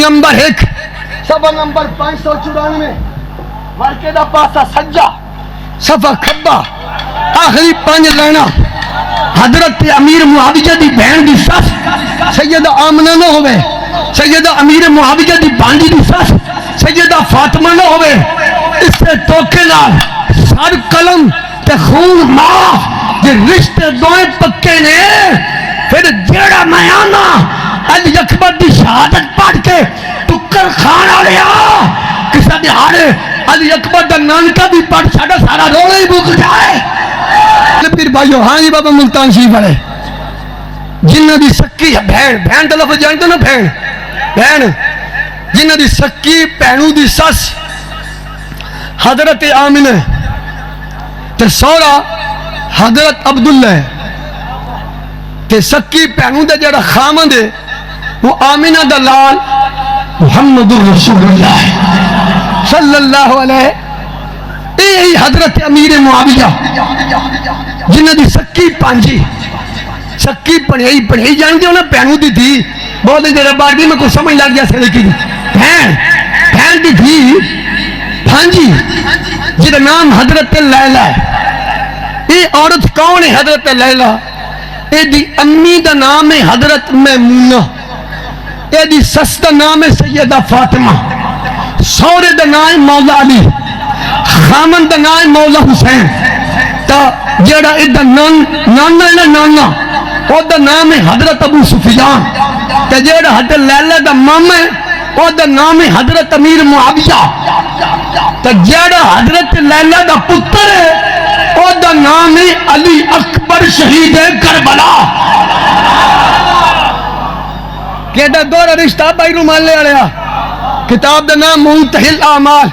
Number 1 صفحہ number 594 ورکے دا پاسا سجا صفحہ کھبا آخری 5 لینا حضرت امیر معاویہ دی بہن دی سس سیدہ آمنہ نہ ہوئے سیدہ امیر معاویہ دی بانجی دی سس سیدہ فاطمہ نہ ہوئے اس سے توکے نال سر قلم تے خون معاف جے رشتے دوئے پکے نے پھر جیڑا میں آنا علی اکبر دی شہادت پڑھ کے ٹکر کھانا لیا کسا دیہارے علی اکبر دا نانکا بھی پڑھ چھاڑا سارا رولے ہی بھوک جائے پھر بھائیو ہاں جی بابا ملتان شریف والے جنہ دی سکی بہن دا لفظ جانتے نا بہن جنہ دی سکی پہنو دی سس حضرت آمنہ تے سورا حضرت عبداللہ تے سکی پہنو دا جڑا خامن دے وہ آمنہ دا لال محمد الرسول اللہ صلی اللہ علیہ اے حضرت امیر معاویہ جنہ دی سکی پانجی سکی پڑھائی جانتے ہو نا پہنو دی تھی بہت دیر بار بھی میں کچھ سمجھ لگ گیا سے لیکن بہن دی تھی پانجی جنہ نام حضرت لیلہ ہے اے عورت کون ہے حضرت لیلہ اے دی امی دا نام ہے حضرت میمونہ اے دی سس دا نام ہے سیدہ فاطمہ سورے دا نام ہے مولا علی خامن دا نام ہے مولا حسین تا جیڑا ادھا نانا او دا نام ہے حضرت ابو سفیان تا جیڑا حضرت لیلہ دا ماما ہے او دا نام ہے حضرت امیر معاویہ تا جیڑا حضرت لیلہ دا پتر ہے او دا نام ہے علی اکبر شہید کربلا کہتا دورہ رشتہ بائی رومان لے آیا کتاب دا نام منتہل اعمال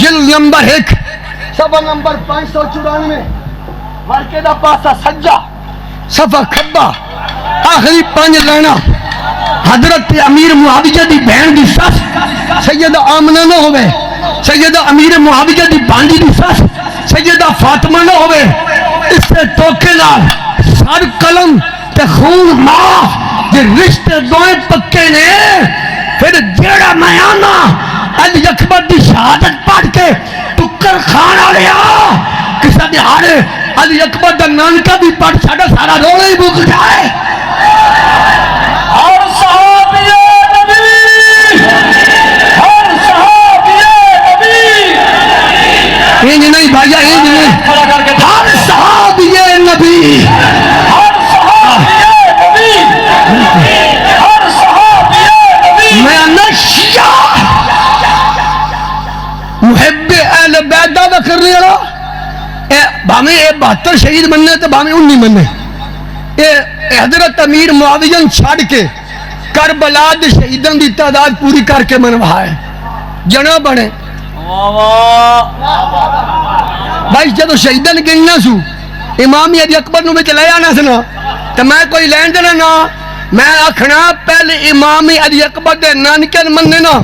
جلد نمبر 1 صفحہ نمبر 594 ورکے دا پاسا سجا صفحہ کھبا آخری 5 لینا حضرت امیر معاویہ دی بہن دی سس سیدہ آمنہ نہ ہوئے سیدہ امیر معاویہ دی بانجی دی سس سیدہ فاطمہ نہ ہوئے اس سے توکے نال سر قلم تے خون معاف جے رشتے دوئے پکے نے پھر جیڑا میں آنا علی اکبر دی شہادت پڑھ کے ٹکر کھانا لیا کسا دیہارے علی اکبر دا نانکا بھی پڑھ چھاڑا سارا رولے ہی بھوک جائے ہر صحابی نبی ہر صحابی نبی اینج نہیں بھائیہ اینج نہیں ہر صحابی نبی ہر صحابی نبی ہر صحابی نبی میں نشیہ محب اہل بیت دعویٰ کر رہی ہے بھامیں 72 شہید مننے تو بھامیں 19 مننے حضرت امیر معاویہ چھاڑ کے کربلا دے شہیدان دی تعداد پوری کر کے منوا ہے جنہ بڑھے بھائی جدو شہیدان گئنا سو امامی علی اکبر نو میں چلے آنا سنا تو میں کوئی لین دینا نا میں اکھنا پہلے امامی علی اکبر دے نانکن مننے نا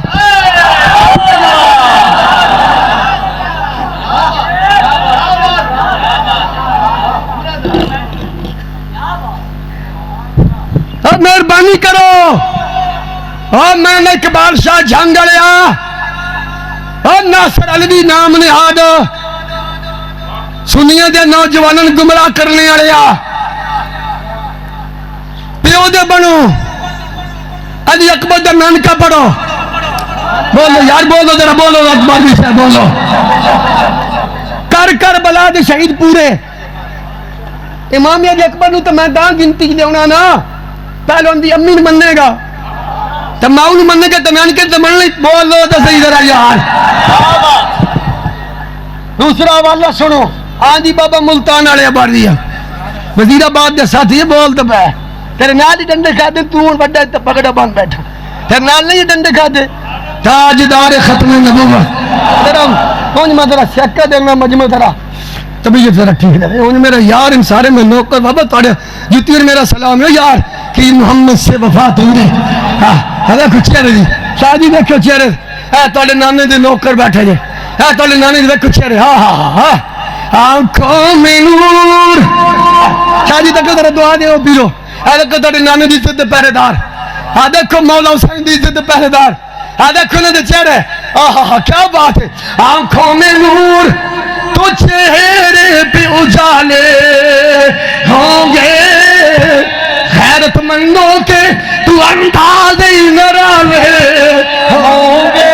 مہربانی کرو اور میں نے اقبال شاہ جھانگڑیا اور ناصر علوی نام نہاد سنیے دے نوجوانن گمراہ کرنے آیا پیو دے بنو علی اکبر دا نانکا پڑھو بولو یار بولو ذرا بولو اکبر بھی سے بولو کر بلا دے شہید پورے امام علی اکبر نو تو میں دان گنتی دے ہونا نا پہلے ان دی امی مننے گا تو ماؤں مننے گا تو نانکے تو من لئی بولو تو صحیح ذرا یار دوسرا والا سنو آنجی بابا ملتان آڑے بار دیا وزیر آباد دے ساتھ یہ بولتا پہ تیرے نال ہی ڈنڈے کھا دے تو بڑا پکڑا بان بیٹھا تیرے نال نہیں ڈنڈے کھا دے تاجدار ختم نبوت تیرا کون میں ذرا سیکا دینا مجمع ذرا طبیعت ذرا ٹھیک ہے انہیں میرا یار ان سارے میں نوکر بابا تاڑے جتی اور میرا سلام ہے یار کہ محمد سے وفات ہوئے حضرت کچھ چہرے دی شاہدی دیکھو چہرے تاڑے نانے دے نوکر بیٹھے جے تاڑے نانے دے دیکھو چہرے آنکھوں میں نور شاہدی تک ذرا دعا دے پیرو تاڑے نانے دی سے پہرے دار ہاں دیکھو مولا حسین دی عزت پہرے دار، ہاں دیکھو انہوں نے چہرے، آہا کیا بات ہے، آنکھوں میں نور تو چہرے پہ اجالے ہوں گے، غیرت مندوں کے تو انداز نرالے ہوں گے،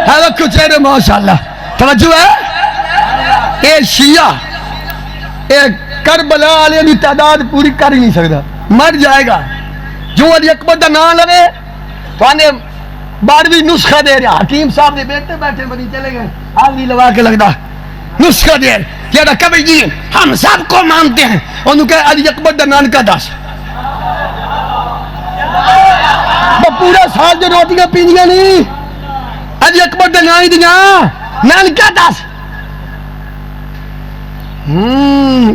ہاں دیکھو چہرے ماشاءاللہ، توجہ ہے، اے شیعہ اے کربلا علیہ بھی تعداد پوری کر ہی نہیں سکتا، مر جائے گا، جو علی اکبر دا نام لگے تو آنے 12ویں نسخہ دے رہا، حکیم صاحب نے بیٹھے بیٹھے بنی چلے گئے، آگلی لگا کے لگتا نسخہ دے رہا، کہہ رہا کبھی جی ہم سب کو مانتے ہیں، انہوں کہا علی اکبر دا نام کا دس، وہ پورا سال جو روٹیاں پینیاں نہیں، علی اکبر دا نام ہی دیا، نام کا دس،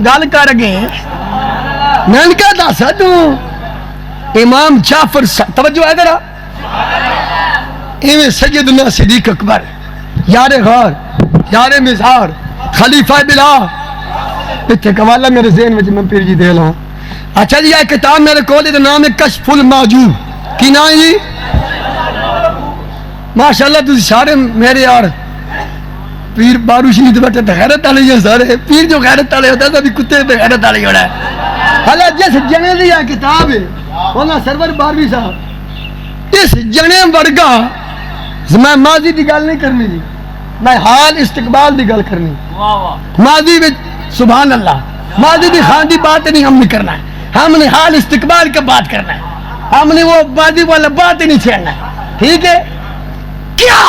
گل کر گئے، نام کا دس ہے تو امام جعفر توجہ ہے ذرا، ایویں سیدنا صدیق اکبر، یار غار، یار مزار، خلیفہ بلا، اتنے کوالا میرے ذہن میں میں پھر جی دے لوں۔ اچھا جی یہ کتاب میرے کولے دا نام ہے کشف المعجوب، کی نام جی؟ ماشاءاللہ تسی سارے میرے یار پیر باروش نہیں تو بیٹھے تو غیرت والے ہیں سارے، پیر جو غیرت والے ہوتا ہے تو بھی کتے پہ غیرت والے ہونا ہے۔ حالا جس جنے دی یہ کتاب ہے مولانا سرور باروی صاحب، اس جنے ورگا میں ماضی دی گل نہیں کرنی جی، میں حال استقبال دی گل کرنی، ماضی میں سبحان اللہ، ماضی دی خان دی بات نہیں ہم نے کرنا ہے، ہم نے حال استقبال کا بات کرنا ہے، ہم نے وہ ماضی والا بات ہی نہیں چھیڑنا ہے، ٹھیک ہے؟ کیا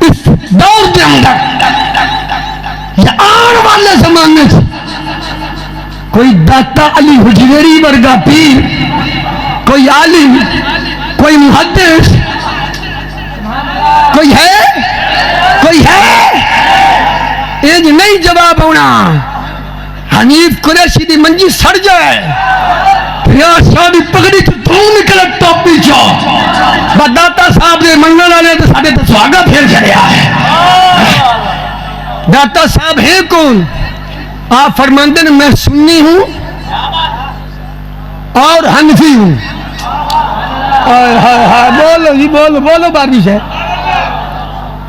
اس دور کے اندر یا آن والے زمانے سے کوئی داتا علی حجویری ورگا پیر، کوئی عالم، کوئی محدث، کوئی ہے یہ نہیں جواب ہونا، حنیف قریشی دی منجی سڑ جائے، پھر شادی پگڑی تو دھوں نکلے ٹوپی چو، داتا صاحب نے منگل والے تو ساڑھے تو سواگا پھر چڑیا ہے۔ داتا صاحب ہے کون؟ آپ فرماندے ہیں میں سنی ہوں اور حنفی ہوں، بولو جی بولو بولو باروی سے،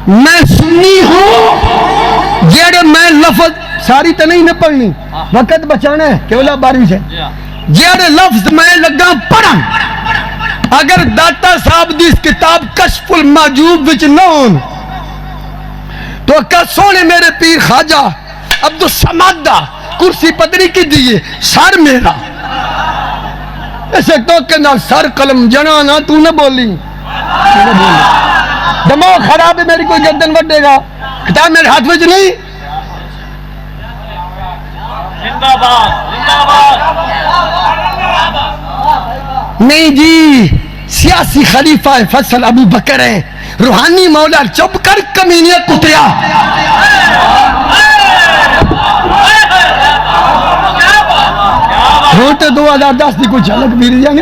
میں سنی ہوں جیڑے میں لفظ ساری تو نہیں نہ پڑھنی، وقت بچانا ہے کیولا باروی سے، جیڑے لفظ میں لگا پڑھن اگر داتا صاحب دی اس کتاب کشف المعجوب وچ نہ ہون تو کہ سونے میرے پیر خواجہ عبدالصمد دا کرسی پدری کی دیئے سر میرا، اسے تو کہ نہ سر قلم جنانا تو نہ بولی، دماغ خراب ہے میری کوئی گردن وڈے گا، کتاب میرے ہاتھ وچ نہیں، زندہ باد نہیں جی، سیاسی خلیفہ فیصل ابو بکر ہے، روحانی مولا چپ کر کمینیہ کتیا، ہوتے 2010 دی کچھ حلق بھی رہی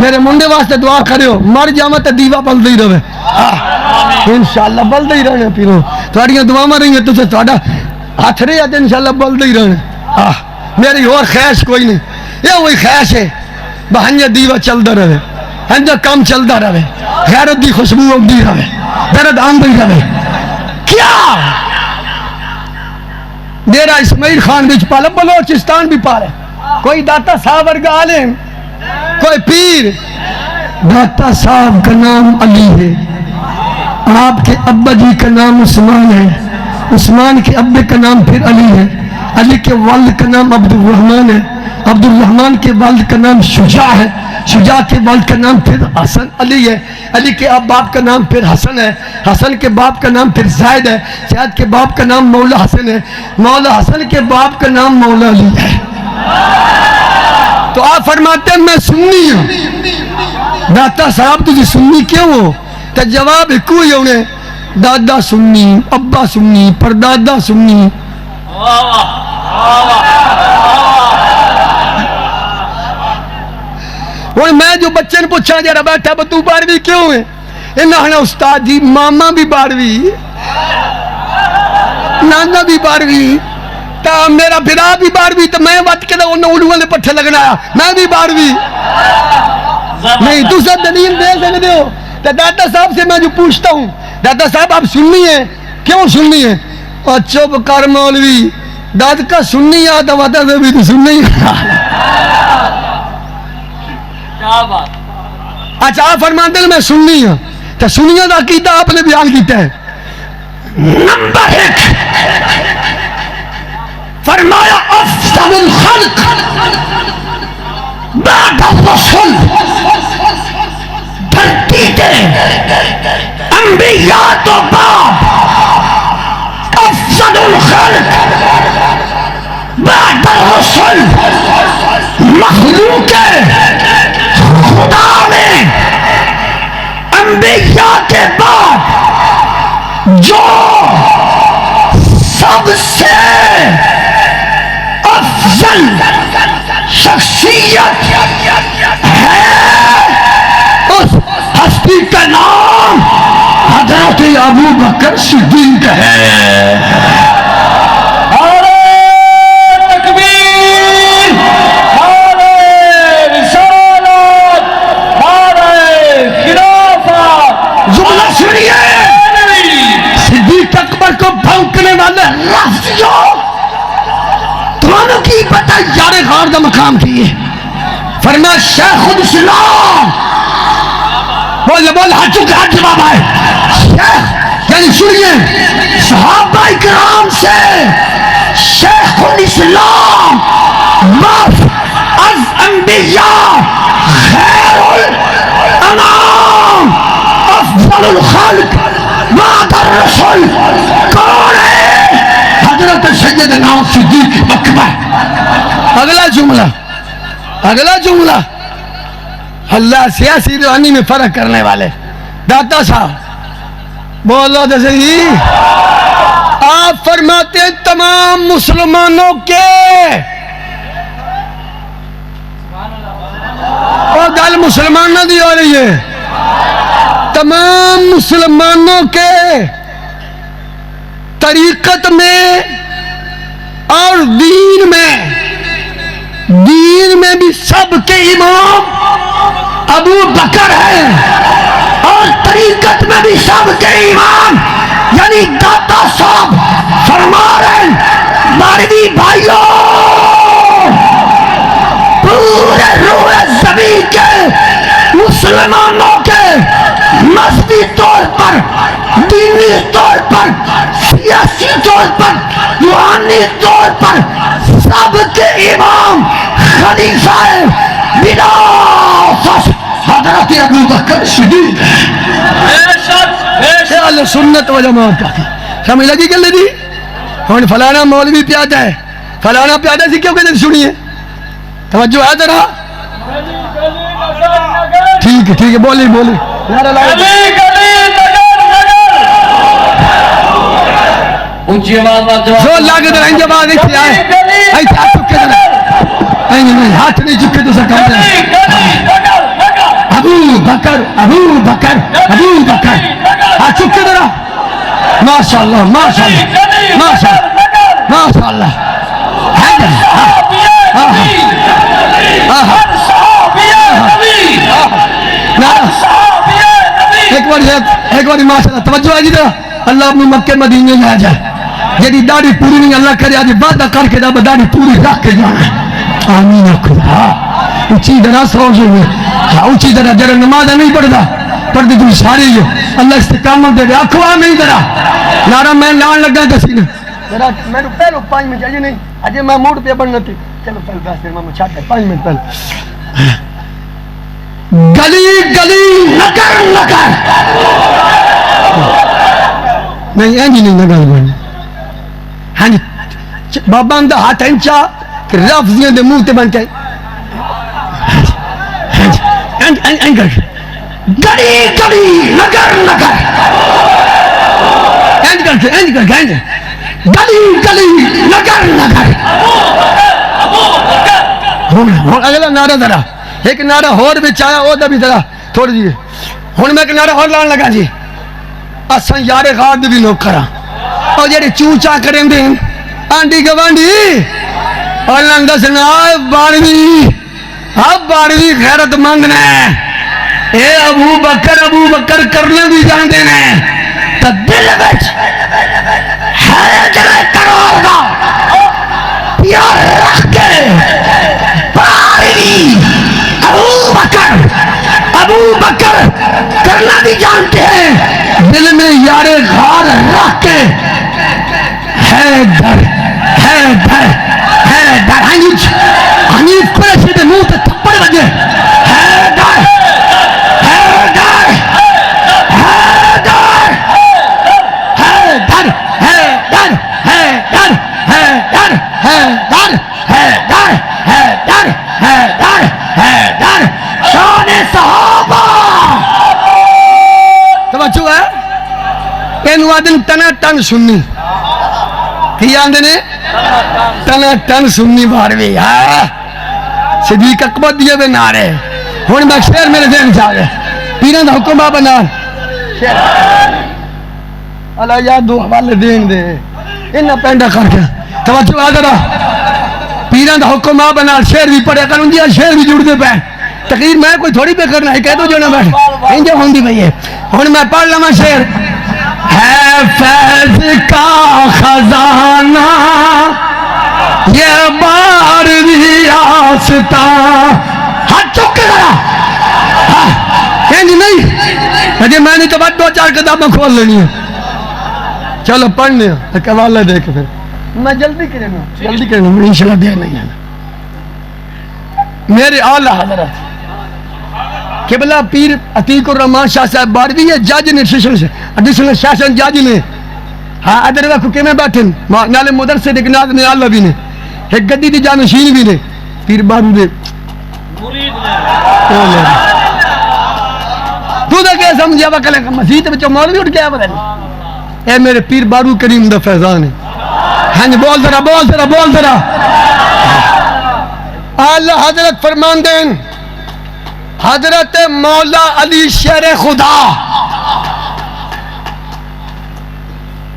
میرے منڈے واسطے دعا کرے ہو، مر جاما تے دیوہ بلدہ ہی رہے، انشاءاللہ بلدہ ہی رہنے پیرو، تھوڑیاں دعا مر رہی ہیں تو سے تھوڑا ہاتھ رہے ہیں انشاءاللہ بلدہ ہی رہنے، میری اور خیش کوئی نہیں، یہ وہی خیش ہے بہنجہ دیوہ چلدہ رہے، ہنجہ کام چلدہ رہے، غیرت دی خوشبو اگدی رہے، درد آندی رہے، کیا میرا اسماعیل خان بچ پالا، بلوچستان بھی پالے، کوئی داتا صاحب ورگا عالم، کوئی پیر، داتا صاحب کا نام علی ہے، آپ کے ابا جی کا نام عثمان ہے، عثمان کے ابے کا نام پھر علی ہے، علی کے والد کا نام عبدالرحمن ہے، عبدالرحمن کے والد کا نام شجاع ہے، شجاع کے والد کا نام پھر حسن علی ہے، علی کے باپ کا نام پھر حسن ہے، حسن کے باپ کا نام پھر زید ہے، زید کے باپ کا نام مولا حسن ہے، مولا حسن کے باپ کا نام مولا علی ہے۔ تو آپ فرماتے ہیں میں سنی ہوں، داتا صاحب تجھے سنی کیوں ہو؟ تو جواب کوئی انہیں دادا سنی، ابا سنی، پردادا سنی، اور میں جو بچے نے پوچھا جا رہا بیٹھا تو باروی کیوں ہے؟ انہاں استاد جی ماما بھی باروی، نانا بھی باروی، تا میرا بھرا بھی 12ویں تو میں وٹ کے انہوں اڑو والے پٹھے لگنا آیا میں بھی 12ویں نہیں تو سب دلیل دے سکتے ہو. تو دادا صاحب سے میں جو پوچھتا ہوں دادا صاحب آپ سننی ہیں کیوں سننی ہے؟ اور چپ کر مولوی داد کا سننی ہے تو وطا سے بھی تو سننی ہے. اچھا آپ فرماتے ہیں میں سننی ہوں تو سنیوں کا عقیدہ آپ نے بیان کیتا ہے. نمبر 1 فرمایا افضل الخلق بعد الرسول دھرتی کے انبیاء تو بعد افضل الخلق بعد الرسول مخلوق خدا میں انبیاء کے بعد جو سب سے افضل شخصیت ہے اس ہستی کا نام حضرت ابو بکر صدیق ہے. پتہ یار غار دا مقام کیے فرمایا شیخ الاسلام بول ہاتھ چکے ہاتھ جواب آئے شیخ یعنی سنیے صحابہ اکرام سے شیخ الاسلام مف از انبیاء خیر الانام افضل الخلق بعد الرسول کون ہے؟ حضرت سیدنا صدیق اکبر. اگلا جملہ اللہ سیاسی روحانی میں فرق کرنے والے داتا صاحب بولو تو صحیح. آپ فرماتے ہیں تمام مسلمانوں کے وہ گل مسلمانوں دی ہو رہی ہے تمام مسلمانوں کے طریقت میں اور دین میں بھی سب کے امام ابو بکر ہے اور طریقت میں بھی سب کے امام یعنی داتا صاحب فرما رہے ہیں 12ویں بھائیوں پورے روح زمین کے مسلمانوں کے مذہبی طور پر دینی طور پر سیاسی طور پر روحانی طور پر سب کے امام خلیفہ بلا فخر حضرت ابو بکر صدیق اہل سنت و جماعت کا سمجھ لگی کہ لگی ہوں فلانا مولوی پیادا ہے فلانا پیادا سی کیوں کہ سنیے توجہ ہے ذرا ٹھیک ہے بولی اونچی آواز جو لاگے در انج آواز ایتھے آئے ایتھے ہاتھ چکے در نہیں ہاتھ نہیں چکے تو سکام در ابو بکر ہاتھ چکے در ماشاءاللہ ایک بار ماشاءاللہ توجہ ہے جی در اللہ اپنی مکہ مدینے لے جائے جیدی داڑھی پوری نہیں اللہ کرے آج وعدہ کر کے داڑھی پوری رکھ کے جانا آمین خدا اونچی طرح سوچ ہوئے اونچی طرح جڑا نماز نہیں پڑھتا پڑھتی تم ساری جو اللہ استقامت دے دے اکوا میں ہی طرح نارا میں لان لگا کسی نے میں نے پہلو 5 منٹ چاہیے نہیں اجے میں موڈ پہ بڑھنا تھی چلو پہلے 10 منٹ میں چھاٹ 5 منٹ پہلے گلی نکر نہیں اینجی نہیں نگل بڑھنے ہاں جی بابا اندہ ہاتھ انچا کہ رفضیاں دے منہ تے بن کے اینج کر گلی نگر اینج کر گلی نگر اگلا نعرہ ذرا ایک نعرہ ہور بچ آیا او دا بھی ذرا تھوڑی جی ہن میں ایک نعرہ ہور لان لگا جی اساں یار غار دے بھی لوگ کراں اور جڑے چوچا کریں دے آنڈی گوانڈی اور لنگا سنا باروی اب باروی خیرت مانگنا ہے اے ابو بکر کرنے بھی جانتے ہیں تو دل بچ ہے جلے کرور دا پیار رکھ کے باروی ابو بکر کرنا بھی جانتے ہیں دل میں یار غار رکھ کے ہے در حنیف قریشی دے منہ تے تھپڑ بجے ہے در شان صحابہ توجہ ہے اینو آدن تنا تن سنی کی آندے نے تنا تن سنی باروی صدیق اکبر دیئے بے نعرے ہون میں شیر میرے ذہن چاہ گئے پیران دا حکم بابا نار شیر اللہ یاد دو حوالے دین دے انہا پینڈا کر کے توجہ آدھرہ پیران دا حکم بابا نار شیر بھی پڑھے کروں دیا شیر بھی جڑ دے پہ تقریر میں کوئی تھوڑی پہ کرنا ہے کہہ دو جو نہ بیٹھ انجا ہوندی بھئی ہے ہون میں پڑھ لما شیر ہے فیض کا خزانہ یہ باروی آستا ہاتھ چک کے ذرا کہنی نہیں اجھے میں نے تو بات دو چار کتابیں کھول لینی ہے چلو پڑھنے ایک حوالہ دے کے پھر میں جلدی کرنا میں انشاءاللہ دیر نہیں ہے میرے اعلیٰ حضرت قبلہ پیر عتیق الرحمان شاہ صاحب باروی ہے جاج نے ایڈیشنل شاشن جاج نے ہاں ادھر وقت کے میں بیٹھن نالے مدرسے دکناد نے اللہ بھی نے ایک گدی دی جانشین بھی نے پیر بارو دے تو دا کیا سمجھا وکلے مسجد بچوں مولوی اٹھ گیا بدل اے میرے پیر بارو کریم دا فیضان ہے ہاں جی بول ذرا اللہ حضرت فرمان دین حضرت مولا علی شیر خدا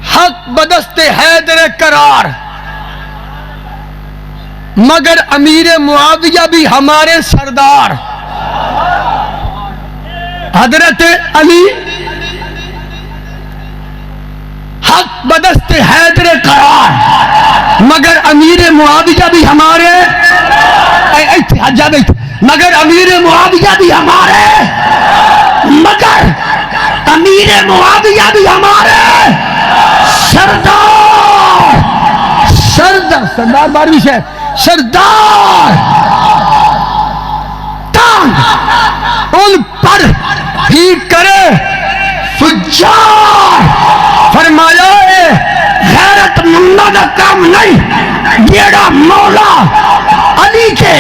حق بدست حیدر قرار مگر امیر معاویہ بھی ہمارے سردار حضرت علی حق بدست حیدر قرار مگر امیر معاویہ بھی ہمارے مگر امیر معاویہ بھی ہمارے سردار باروی شہر سردار تان ان پر ہی کرے فجار فرمایا ہے غیرت مندہ کا کام نہیں جیڑا مولا علی کے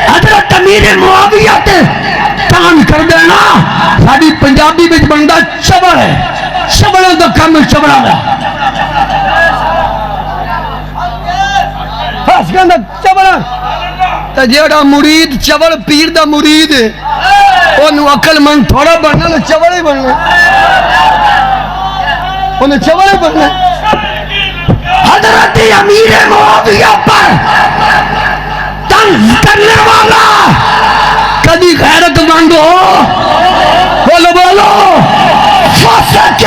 حضرت امیر معاویہ تے تان کر دینا ساری پنجابی بچ بندہ چبڑ ہے چبڑوں تو کم چبڑا ہے چبڑا تو جیڑا مرید چبڑ پیر دا مرید ہے انہوں عقل من تھوڑا بننا تو چبڑ ہی بننا انہیں چبڑ ہی بننا حضرت امیر معاویہ پر طنز کرنے والا کبھی غیرت مند ہو بولو فاسق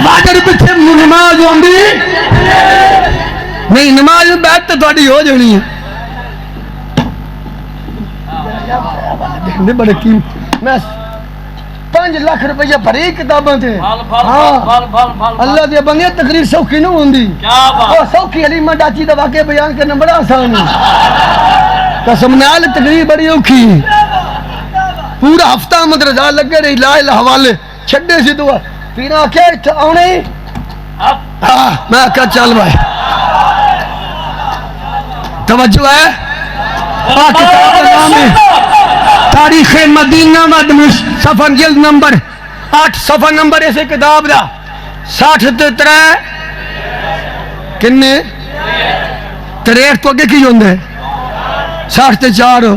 فاجر پیچھے نماز ہوندی نہیں نماز بیٹھ تو تھوڑی ہو جانی ہے بڑے قیمت میں 5 لاکھ روپیہ بھری کتاباں تھے اللہ دے بندے تقریر سوکھی نہ ہوندی سوکھی علیمہ ڈاچی دا واقعہ بیان کرنا بڑا آسان ہے قسم نال تقریر بڑی اوکھی پورا ہفتہ احمد رضا لگے رہی لا الہ حوالے چھڑے سی دعا پیرا کیا اتھا آنے میں کہا چل بھائی توجہ ہے کتاب کا نام ہے تاریخ مدینہ مدمش صفحہ جلد نمبر 8 صفحہ نمبر ایسے کتاب دا 63 کنے 63 تو اگے کی جوندے 64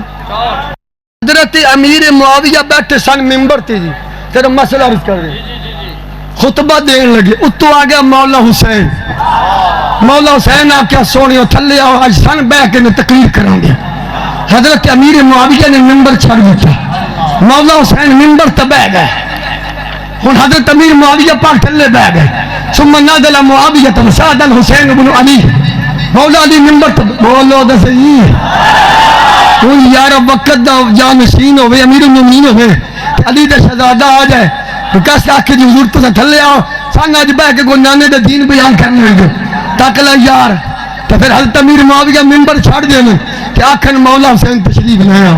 حضرت امیر معاویہ بیٹھے سن ممبر تھی جی تیرا مسئلہ عرض کر رہے خطبہ دین لگے، اتو آ گیا مولا حسین. مولا حسین آ کیا سونے تھلے آؤ آج سن بہ کے میں تقریر کروں گے. حضرت امیر معاویہ نے ممبر چھڑ دیتا. مولا حسین ممبر تے بہ گئے. ہن حضرت امیر معاویہ پاک تھلے بہ گئے. ثم نازل معاویہ وسعد الحسین بن علی. مولا علی ممبر تے بولو تے صحیح. کوئی یار وقت دا جانشین ہوئے، امیر المومنین ہوئے، علی دا شہزادہ آ جائے تو کس آکھے جو حضور تو تھلے آؤ سان اج بہ کے کوئی نانے دا دین بیان کرنے لگے تاک لا یار. تو پھر حضرت امیر معاویہ ممبر چھڑ دینے کہ آکھن مولا حسین تشریف لایا.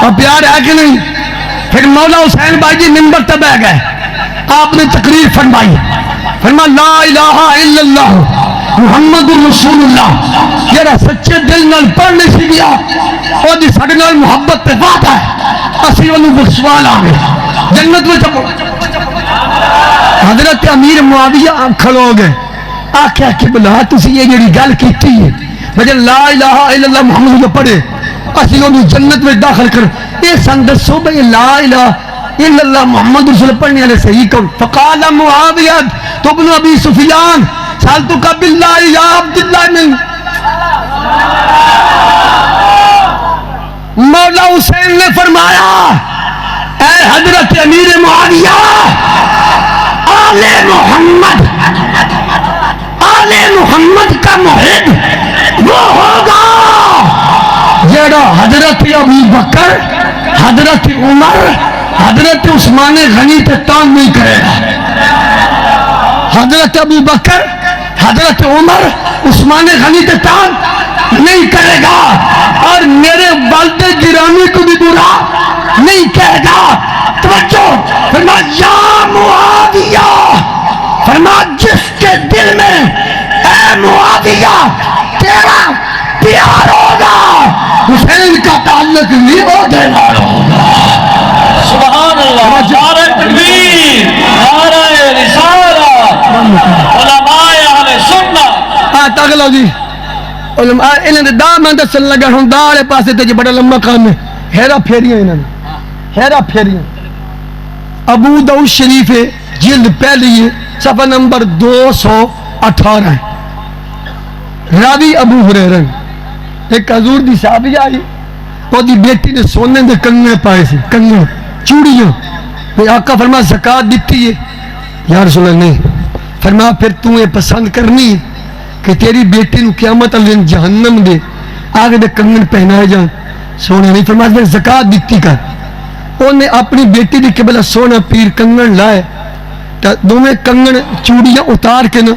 اور پیار ہے کہ نہیں؟ پھر مولا حسین بھائی جی ممبر تے بہ گئے. آپ نے تقریر فرمائی، فرمایا لا الہ الا اللہ محمد رسول اللہ. جڑا سچے دل نال پڑھنے سی گیا او دی ساڈے نال محبت تے وعدہ ہے، اسی اونوں بخشوا لاں گے جنت وچ. حضرت امیر معاویہ کھلو گئے. آکھیا کہ بلا تسی یہ جڑی گل کیتی ہے بجے لا الہ الا اللہ محمد جو پڑھے اسی اونوں جنت وچ داخل کر. اے سن دسو بھئی لا الہ الا اللہ محمد رسول پڑھنے والے صحیح کون؟ فقال معاویہ تو ابن ابی سفیان سالتک باللہ یا عبد اللہ من. مولا حسین نے فرمایا اے حضرت امیر معاویہ آل محمد کا محب وہ ہوگا جڑا حضرت ابو بکر، حضرت عمر، حضرت عثمان غنی تے تان نہیں کرے گا. حضرت ابو بکر، حضرت عمر، عثمان غنی تے تان نہیں کرے گا اور میرے والد گرامی کو بھی برا نہیں کہے گا. توجہ فرمایا یا معاویہ، فرمایا جس کے دل میں اے معاویہ تیرا پیار ہوگا حسین کا تعلق نہیں ہو دینا ہوگا. سبحان اللہ. نعرہ تکبیر، نعرہ رسالت، علماء اہل سنت. تاگلو جی علماء انہوں نے دا میں دسن لگا ہوں دا والے پاسے تے جی بڑا لمبا کام ہے. ہیرا پھیریاں انہوں نے ہیرا پھیریاں. ابو داؤد شریف جلد پہلی صفحہ نمبر 218 ہے. راوی ابو ہریرہ. ایک حضور دی صحابی آئی وہ دی بیٹی نے سونے دے کنگنے پائے سی، کنگنے چوڑیاں. آقا فرمایا زکاة دیتی ہے؟ یا رسول اللہ نہیں. فرمایا پھر تو یہ پسند کرنی کہ تیری بیٹی نو قیامت اللہ جہنم دے آگے دے کنگن پہنائے جان سونے نہیں. فرمایا پھر زکاة دیتی کر. انہیں اپنی بیٹی دی قبلہ سونا پیر کنگن لائے دو میں کنگن چوڑیاں اتار کے نا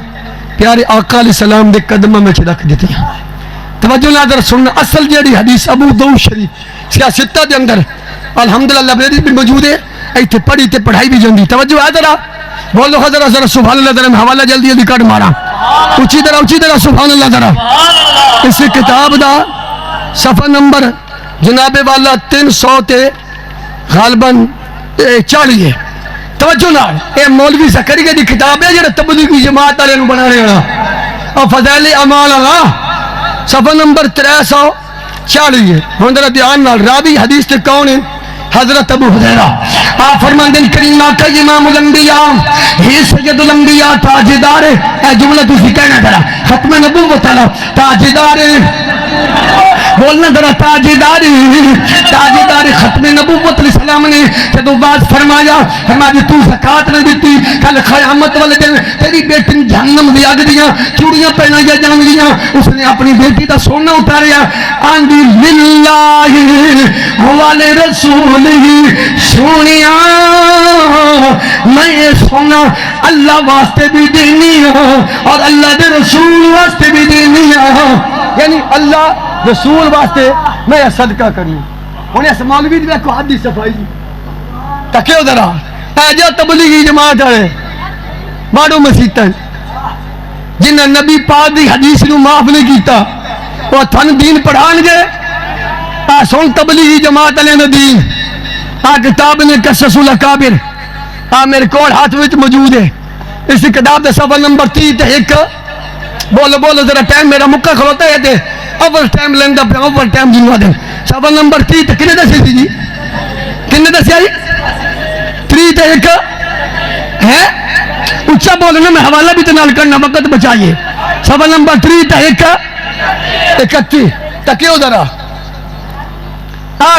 پیارے آقا علیہ السلام دے قدمہ میں رکھ دیتے ہیں. توجہ ناظر سننا اصل جیڑی حدیث ابو داؤد شریف سیاستہ دے اندر الحمدللہ لائبریری بھی موجود ہے، ایتھے پڑھی تے پڑھائی بھی جاندی. توجہ ہے ذرا بولو ذرا ذرا سبحان اللہ. ذرا میں حوالہ جلدی جلدی کٹ مارا اچھی طرح سبحان اللہ. ذرا اس کتاب دا صفحہ نمبر جناب والا 300 تے غالباً 40 ہے. توجہ نال اے مولوی زکریا دی کتاب ہے جڑا تبلیغی جماعت والے نوں بنانے والا اور فضائل اعمال والا صفحہ نمبر 340 ہے. ہن ذرا دھیان نال راوی حدیث تے کون ہے؟ حضرت ابو ہریرہ. آپ فرماندے ہیں کریم آقا امام الانبیاء ہی سید الانبیاء تاجدار ہے. اے جملہ تسی کہنا ذرا ختم نبوت والا تاجدار ہے. بولنا ذرا تاجدار ختم نبوت علیہ السلام نے جدو بات فرمایا فرمایا تو زکات نہ دیتی کل قیامت والے دن تیری بیٹی جہنم دی اگ دیاں چوڑیاں پہنائی جان گیاں. اس نے اپنی بیٹی دا سونا اتاریا آندی للہ والے رسول سونیا میں سونا اللہ واسطے بھی دینی ہوں اور اللہ دے رسول واسطے بھی دینی ہوں. یعنی اللہ رسول واسطے میں یہ صدقہ کرنی. انہیں اس مولوی دی کو حدیث صفائی تکیو ذرا اے جو تبلیغی جماعت ہے ماڑو مسیتن جنہ نبی پاک دی حدیث نو معاف نہیں کیتا وہ تھن دین پڑھان گے. سن تبلیغی جماعت علیہ نے دین کتاب نے قصص الاکابر میرے کول ہاتھ وچ موجود ہے. اس کتاب دے صفحہ نمبر 31 بولو ذرا ٹائم میرا مکہ کھلوتا ہے تے اول ٹائم لیندا پہ اول ٹائم جنوا دے. صفحہ نمبر 30 کنے دسی سی جی کنے دسیا جی 31 ہے اچھا بولنا میں حوالہ بھی تنال کرنا وقت بچائیے صفحہ نمبر 3 تا 31 تکیو ذرا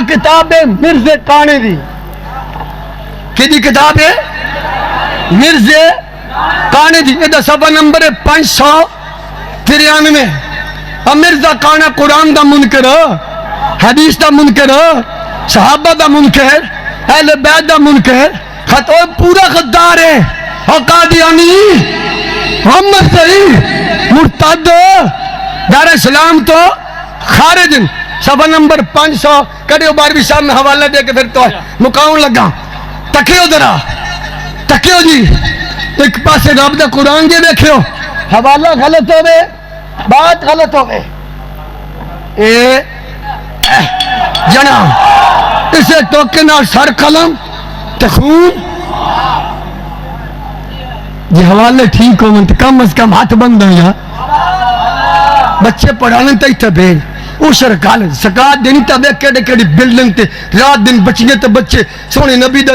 کتاب ہے مرزے کانے دی کی کتاب ہے مرزے کانے دی یہ صفحہ نمبر 593 اور مرزا کانا قرآن دا منکر حدیث دا منکر صحابہ دا منکر اہل بیت دا منکر خطوہ پورا غدار ہے اور قادیانی محمد صحیح مرتد دار اسلام تو خارج صفحہ نمبر 500 کڑیو 12ویں صاحب میں حوالہ دے کے پھر تو مقاون لگا تکیو ذرا تکیو جی ایک پاسے رب دا قرآن جے دیکھو حوالہ غلط ہوئے بات غلط ہوئے اے جنا اسے ٹوکے نال سر قلم تخون یہ حوالے ٹھیک ہو من کم از کم ہاتھ بند ہو یا بچے پڑھانے تا ہی تبیر او سرکال سکات دینی تبیر کیڑے کیڑی بلڈنگ تے رات دن بچیے تے بچے سونے نبی دا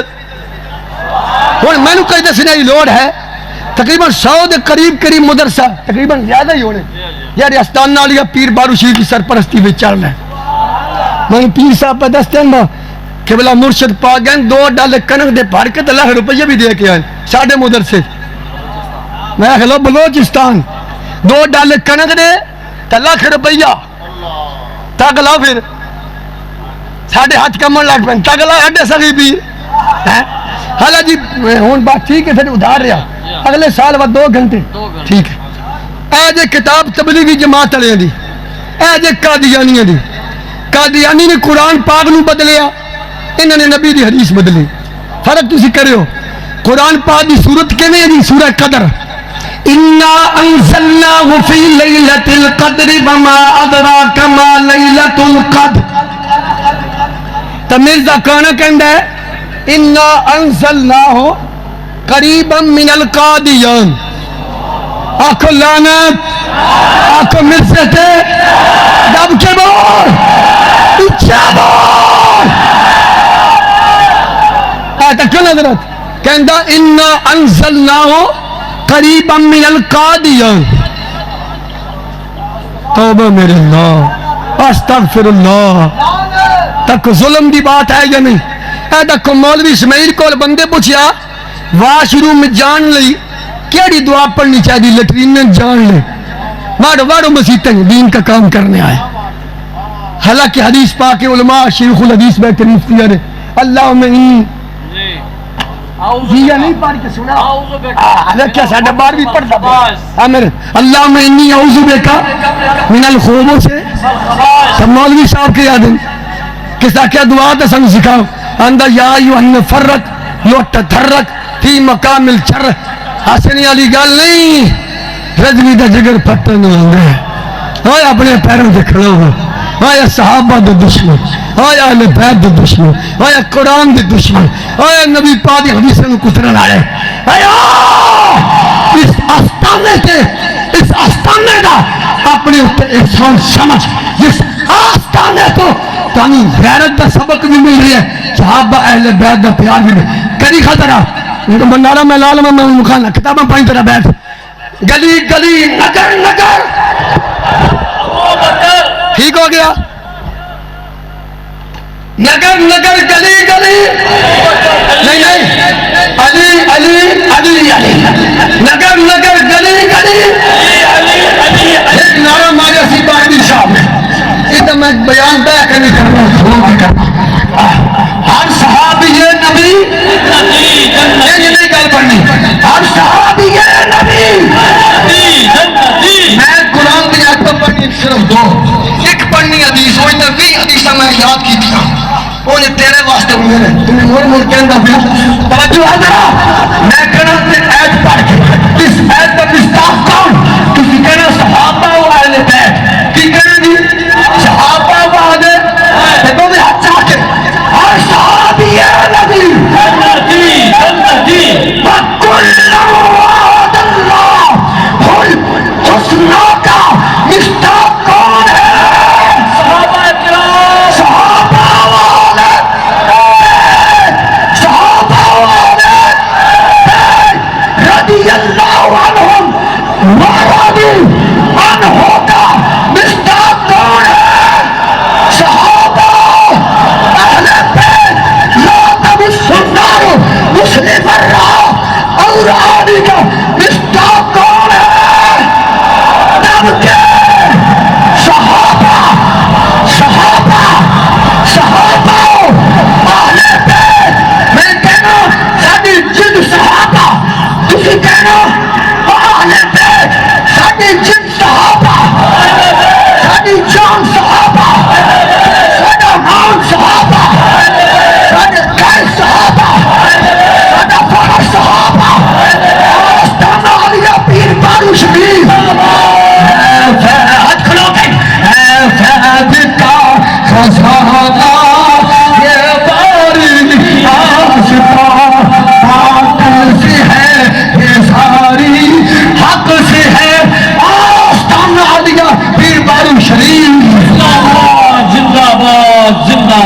اور میں نے کہی دسنے ہی لوڑ ہے تقریباً 100 دے قریب مدرسہ تقریباً زیادہ ہی ہونے یار استان نالیا پیر بارو شیر کی سرپرستی بھی چل رہا ہے میں نے پیر صاحب پہ دستے ہیں کہ بلا مرشد پا گئے 2 ڈالے کنک دے پار کے تلاہ روپیہ بھی دے کے آئیں ساڑھے مدرسے میں کہلو بلوچستان 2 ڈالے کنک دے تلاہ روپیہ تاگلا پھر ساڑھے ہاتھ کمر لاکھ پہن تاگلا ہڈے سگی پیر حالا جی ہون بات ٹھیک ہے پھر ادھار رہا اگلے سال وہ 2 گھنٹے ٹھیک ہے اے جے کتاب تبلیغی جماعت علیہ دی اے جے قادیانی دی قادیانی نے قرآن پاک نو بدلیا انہوں نے نبی دی حدیث بدلی فرق تسی کرے ہو قرآن پاک دی صورت کے میں دی سورہ قدر اِنَّا أَنزَلْنَاهُ فِي لَيْلَةِ الْقَدْرِ وَمَا أَدْرَاكَ مَا لَيْلَةُ الْقَدْرِ تو مرزا کانا کہندہ ہے اِنَّا أَنزَلْنَاهُ قَرِيبًا مِنَ الْقَادِيَانِ آکھو لعنت آکھو مرزے تے دب کے بول اچھا بول آتا کیوں نظرت کہندہ اِنَّا أَنزَلْنَاهُ قریبا من القادیان توبہ میرے اللہ استغفر اللہ تک ظلم دی بات ہے یا نہیں اے تک مولوی اسماعیل کو بندے پوچھیا واش روم میں جان لئی کیڑی دعا پڑھنی چاہیے لیٹرین میں جان لے واڑو مسیحتیں دین کا کام کرنے آئے حالانکہ حدیث پاک علماء شیخ الحدیث بیٹھے مفتیہ نے اللہم انی یہ نہیں پڑھ کے سنا کیا ساڑھے 12ویں پڑھتا اللہم انی اعوذ بکا من الخوبوں سے سب مولوی صاحب کے یاد ہیں کسا کیا دعا تھا سنگ سکھاؤ اندہ یا ایوہن فرق یو تتھرک فی مقام الچر حسنی علی گال نہیں رجوی دا جگر پتن ہوگا آیا اپنے پیروں سے کھڑا ہوا آیا صحابہ دے دشمن آیا اہل بیت دے دشمن آیا قرآن دے دشمن آیا نبی پاک دی حدیث میں کترن آ رہے آیا اس آستانے دا اپنے اتنے احسان سمجھ جس آستانے تو تانی غیرت دا سبق بھی مل رہی ہے صحابہ اہل بیت دا پیار بھی مل کری خطرہ بندارہ میں لالم میں مکھانا کتابہ پائیں طرح بیت گلی گلی نگر نگر ٹھیک ہو گیا نگر نگر گلی گلی نہیں علی علی علی علی نگر نگر گلی گلی ایک نعرہ ماریا سی باقی صاحب نے یہ تو میں بیان دیا کرنے کرنا ہر صحابی یہ نبی یہ نہیں گل پڑھنی ہر صحابی یہ نبی میں قرآن کی آیت پڑھنی صرف 2 ایک پڑھنی حدیث وہ اندر 20 حدیثہ میں یاد کی تھی وہ تیرے واسطے ہوئے ہیں تمہیں مور مور کے اندر توجہ ہے ذرا میں کہنا سے آیت پڑھ کے اس آیت کا مصداق کون کسی کہنا صحابہ و اہل بیت کی کہنا جی صحابہ و اہل بیت تو میں ہاتھ چاہ کے ہر صحابی ہے نبی وَكُلَّ وَعَدَ اللَّهُ الْحُسْنَى کا مصداق کون ہے رضی سہانا